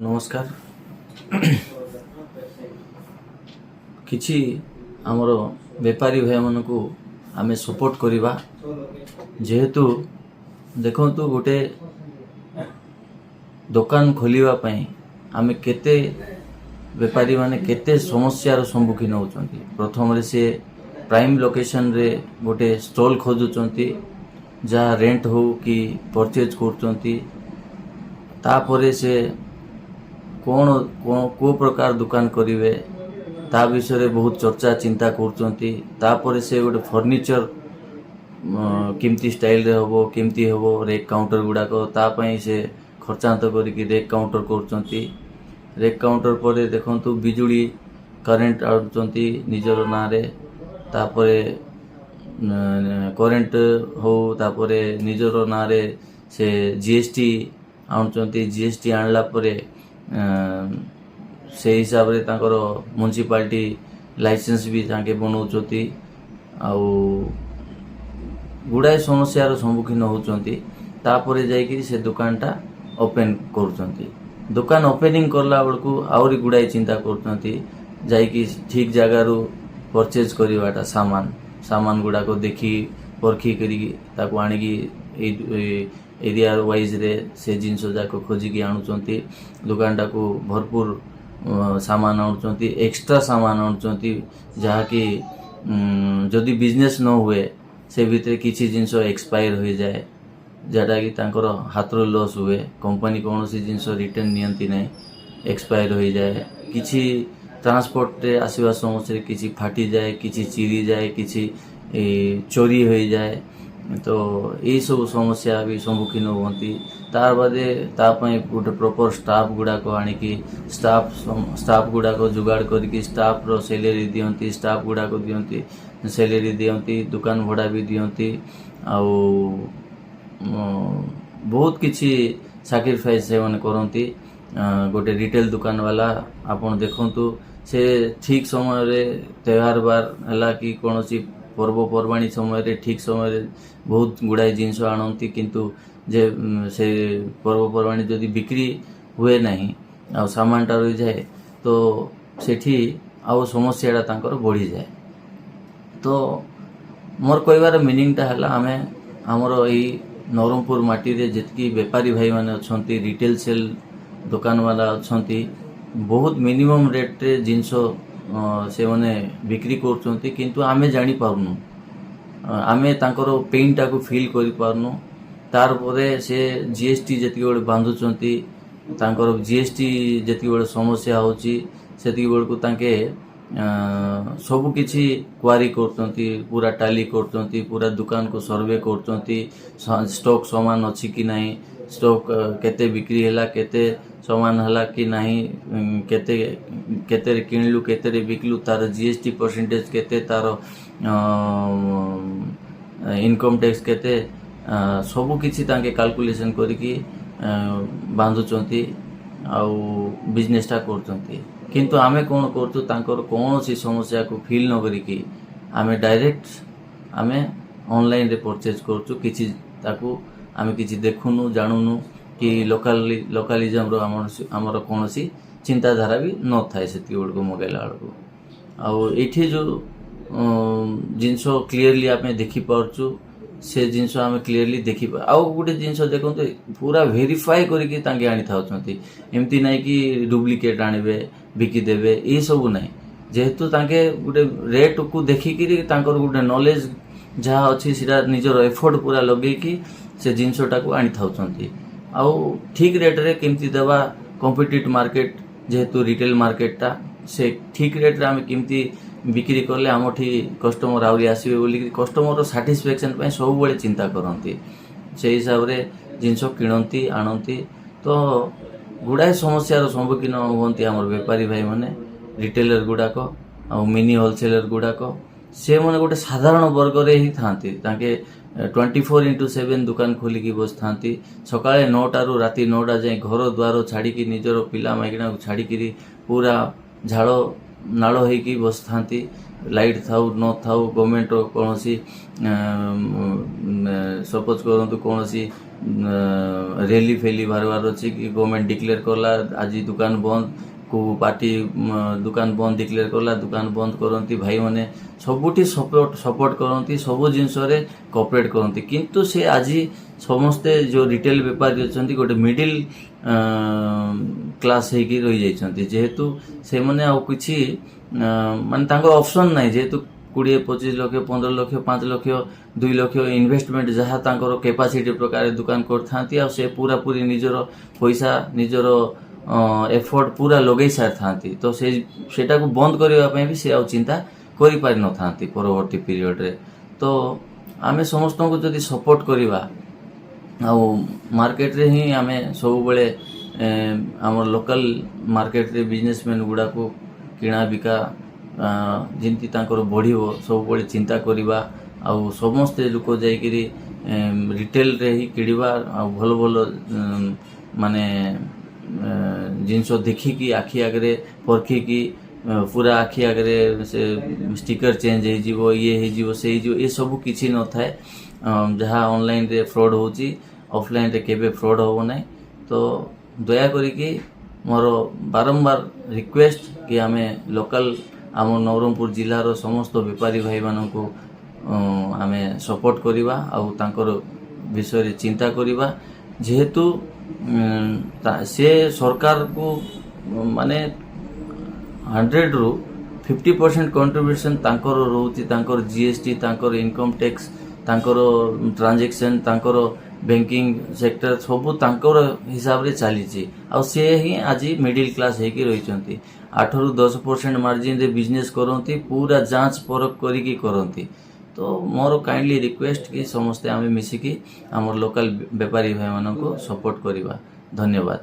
नमस्कार किछि आमर बेपारी भाई मन को आमे सपोर्ट करिबा जेहेतु देखंतु गोटे दुकान खोलिबा पई आमे केते बेपारी माने केते समस्यार सम्मुखीन होचंती। प्रथम रे से प्राइम लोकेशन रे गोटे स्टॉल खोजुचंती जहाँ रेंट हो कि परचेज करचंती तापरे से कौन को प्रकार दुकान करिवे ता विषय रे बहुत चर्चा चिंता करचंती। तापरे से गोटे फर्निचर केमती स्टाइल रे होबो केमती होबो रेक काउंटर गुडा को ता पई से खर्चांत करिकि रेक काउंटर करचंती। रेक काउंटर परे देखंतु बिजुली करेंट आउचंती निजर ना रे तापरे करेंट हो तापरे निजर ना रे से जीएसटी आउचंती। जीएसटी आणला परे से हिसाब रे तांकर म्युनिसिपालिटी लाइसेंस भी तांके बनाउचंती आउ गुड़ाए समस्यार सम्मुखीन होचंती। तापरे जाइकि से दुकानटा ओपन करूचंती। दुकान ओपनिंग करला बेलकु आउरी गुड़ाए चिंता करूचंती जाइकि ठीक जगारू परचेज करिवाटा सामान गुड़ा को देखी परखी करी ताको आनिकी एरिया वाइज रे से जिनस जाक खोजिकी आणुचंती। दुकानटा को भरपूर सामान आणुचंती एक्स्ट्रा सामान आणुचंती जहाँकि जदि बिजनेस न हुए से भितर किसी जिनस एक्सपायर हो जाए जटा कि तांकर हाथर लॉस हुए कंपनी कौन सी जिनस रिटर्न नियंती नहीं एक्सपायर हो जाए किसी ट्रांसपोर्ट रे आसवा समस्या किसी फाटी जाए किसी चिरी जाए किसी चोरी हो जाए तो यही सब समस्या भी सम्मुखीन होती। तार बादे तापई गोटे प्रॉपर स्टाफ गुड़ा को आनिकी स्टाफ गुड़ा को जुगाड़ करके स्टाफ रो सैलरी दियंती स्टाफ गुड़ा को दियंती सैलरी दियंती दुकान भड़ा भी दियंती आउ बहुत किछि सैक्रिफाइस से माने करंती। गोटे रिटेल दुकान वाला आपण देखंतु से ठीक समय रे त्योहार बार हला कि कोनोसी पर्वपर्वाणी समय रे ठीक समय रे बहुत गुड़ाए जिनस आणती किंतु जे से पर्वपर्वाणी जदि बिक्री हुए नहीं आ सामानटा रही जाए तो सेठी आउ समस्याटा तांकर बढ़ी जाए। तो मोर कहबार मीनिंगटा हला आमे हमर एई नवरंगपुर माटी रे जेतकी बेपारी भाई माने अछंती रिटेल सेल दुकान वाला अछंती बहुत मिनिमम रेट रे जिनस से माने बिक्री करचंती किंतु आमे जानी पारनु आमे तांकर पेनटा को फील करि पारनु। तार परे से जीएसटी जेतकी बळे बांधुचंती तांकर जीएसटी जेतकी बळे समस्या होची सेतकी बळे को तांके सब किछि क्वारी करचंती पूरा टाली करचंती पूरा दुकान को सर्वे करचंती स्टॉक सामान अछि कि नहीं स्टॉक केते बिक्री हैला केते सामान हला कि नहीं केते केते किनलु केते रे बिकलु तार जीएसटी परसेंटेज केते तार इनकम टैक्स केते सब किछि तांके कैलकुलेशन करिकि बांधुचंती आउ बिजनेसटा करचंती किंतु आमे कोन करचु तांकर कोनोसी समस्या को फील न करिकि आमे डायरेक्ट आमे ऑनलाइन रे परचेज करचु किछि ताकू आमे किछि देखुनु जानुनु कि लोकालिज्म रो हमर कोनोसी चिंताधारा भी न थाए सेति को मगैला को आउ एठी जो जिनस क्लियरली आमे देखि पारचु से जिनस आमे क्लियरली देखि आउ गोटे जिनस देखंतु पूरा वेरीफाई करिकि तांगे आनी थाउचंती एमती नै कि डुप्लिकेट आनिबे बिकी देबे ए सब नै जेहेतु तांगे गोटे रेट को देखिकि तांकर गोटे नॉलेज जहाँ अच्छी सीटा निजर एफर्ट पूरा लगे कि से जिनसटा को आनी थाउचंती आउ ठीक रेट रे केमती देबा कॉम्पिटिटिव मार्केट जेहेतु रिटेल मार्केटटा से ठीक रेट रे आमे केमती बिक्री करले हमठी कस्टमर आउरी आसीबे बोली कस्टमर रो सैटिस्फैक्शन पय सब बळे चिंता करंती से हिसाब रे जिनस किणंती आणंती। तो गुड़ाए समस्यार सम्मुखीन होती हमर बेपारी भाई माने रिटेलर गुड़ाक आ मिनी होलसेलर गुड़ाक से माने गोटे साधारण वर्ग रे ही थांती ताके 24/7 दुकान खोलिकी बस थांती सकाळे 9टा रु राती 9टा जाए घर द्वार छाड़ी निजर पिला माइकना छाड़ी पूरा झाड़ नाल होइकी बस थांती लाइट थाउ न थाउ गवर्नमेंट कौन सी सपोज करंतु कौन सी ରେଲି ଫେଲି ବାହାରିବାର ଅଛି କି ଗଭର୍ଣ୍ଣମେଣ୍ଟ ଡିକ୍ଲେୟାର କଲା ଆଜି ଦୋକାନ ବନ୍ଦ, କେଉଁ ପାର୍ଟି ଦୋକାନ ବନ୍ଦ ଡିକ୍ଲେୟାର କଲା, ଦୋକାନ ବନ୍ଦ କରନ୍ତି, ଭାଇମାନେ ସବୁଠି ସପୋର୍ଟ କରନ୍ତି, ସବୁ ଜିନିଷରେ କୋଅପରେଟ୍ କରନ୍ତି। କିନ୍ତୁ ସେ ଆଜି ସମସ୍ତେ ଯେଉଁ ରିଟେଲ ବେପାରୀ ଅଛନ୍ତି ଗୋଟେ ମିଡ଼ିଲ କ୍ଲାସ୍ ହେଇକି ରହିଯାଇଛନ୍ତି, ଯେହେତୁ ସେମାନେ ଆଉ କିଛି ମାନେ ତାଙ୍କର ଅପସନ୍ ନାହିଁ, ଯେହେତୁ 20-25 ଲକ୍ଷ, 15 ଲକ୍ଷ, 5 ଲକ୍ଷ, 2 ଲକ୍ଷ ଇନଭେଷ୍ଟମେଣ୍ଟ ଯାହା ତାଙ୍କର କେପାସିଟି ପ୍ରକାର ଦୋକାନ କରିଥାନ୍ତି, ଆଉ ସେ ପୁରାପୁରି ନିଜର ପଇସା ନିଜର ଏଫର୍ଟ ପୁରା ଲଗେଇ ସାରିଥାନ୍ତି। ତ ସେଟାକୁ ବନ୍ଦ କରିବା ପାଇଁ ବି ସେ ଆଉ ଚିନ୍ତା କରିପାରିନଥାନ୍ତି ପରବର୍ତ୍ତୀ ପିରିୟଡ଼ରେ। ତ ଆମେ ସମସ୍ତଙ୍କୁ ଯଦି ସପୋର୍ଟ କରିବା ଆଉ ମାର୍କେଟରେ ହିଁ ଆମେ ସବୁବେଳେ ଆମର ଲୋକାଲ ମାର୍କେଟରେ ବିଜନେସମ୍ୟାନ୍ ଗୁଡ଼ାକୁ କିଣା ବିକା ଯେମିତି ତାଙ୍କର ବଢ଼ିବ ସବୁବେଳେ ଚିନ୍ତା କରିବା, ଆଉ ସମସ୍ତେ ଲୋକ ଯାଇକିରି ରିଟେଲରେ ହିଁ କିଣିବା, ଆଉ ଭଲ ଭଲ ମାନେ ଜିନିଷ ଦେଖିକି ଆଖି ଆଗରେ ପରଖିକି ପୁରା ଆଖି ଆଗରେ ସେ ଷ୍ଟିକର ଚେଞ୍ଜ ହେଇଯିବ, ଇଏ ହେଇଯିବ, ସେ ହେଇଯିବ, ଏସବୁ କିଛି ନଥାଏ। ଯାହା ଅନଲାଇନରେ ଫ୍ରଡ଼୍ ହେଉଛି ଅଫଲାଇନରେ କେବେ ଫ୍ରଡ଼୍ ହେବ ନାହିଁ। ତ ଦୟାକରିକି ମୋର ବାରମ୍ବାର ରିକ୍ୱେଷ୍ଟ କି ଆମେ ଲୋକାଲ ଆମ ନବରଙ୍ଗପୁର ଜିଲ୍ଲାର ସମସ୍ତ ବେପାରୀ ଭାଇମାନଙ୍କୁ ଆମେ ସପୋର୍ଟ କରିବା ଆଉ ତାଙ୍କର ବିଷୟରେ ଚିନ୍ତା କରିବା, ଯେହେତୁ ସେ ସରକାରକୁ ମାନେ 100ରୁ 50% କଣ୍ଟ୍ରିବ୍ୟୁସନ୍ ତାଙ୍କର ରହୁଛି, ତାଙ୍କର GST, ତାଙ୍କର ଇନକମ୍ ଟ୍ୟାକ୍ସ, ତାଙ୍କର ଟ୍ରାଞ୍ଜାକ୍ସନ୍, ତାଙ୍କର ବ୍ୟାଙ୍କିଂ ସେକ୍ଟର ସବୁ ତାଙ୍କର ହିସାବରେ ଚାଲିଛି, ଆଉ ସେ ହିଁ ଆଜି ମିଡ଼ିଲ କ୍ଲାସ୍ ହେଇକି ରହିଛନ୍ତି। 8ରୁ 10% ମାର୍ଜିନରେ ବିଜନେସ୍ କରନ୍ତି, ପୁରା ଯାଞ୍ଚ ପରଖ କରିକି କରନ୍ତି। ତ ମୋର କାଇଣ୍ଡଲି ରିକ୍ୱେଷ୍ଟ କି ସମସ୍ତେ ଆମେ ମିଶିକି ଆମର ଲୋକାଲ ବେପାରୀ ଭାଇମାନଙ୍କୁ ସପୋର୍ଟ କରିବା। ଧନ୍ୟବାଦ।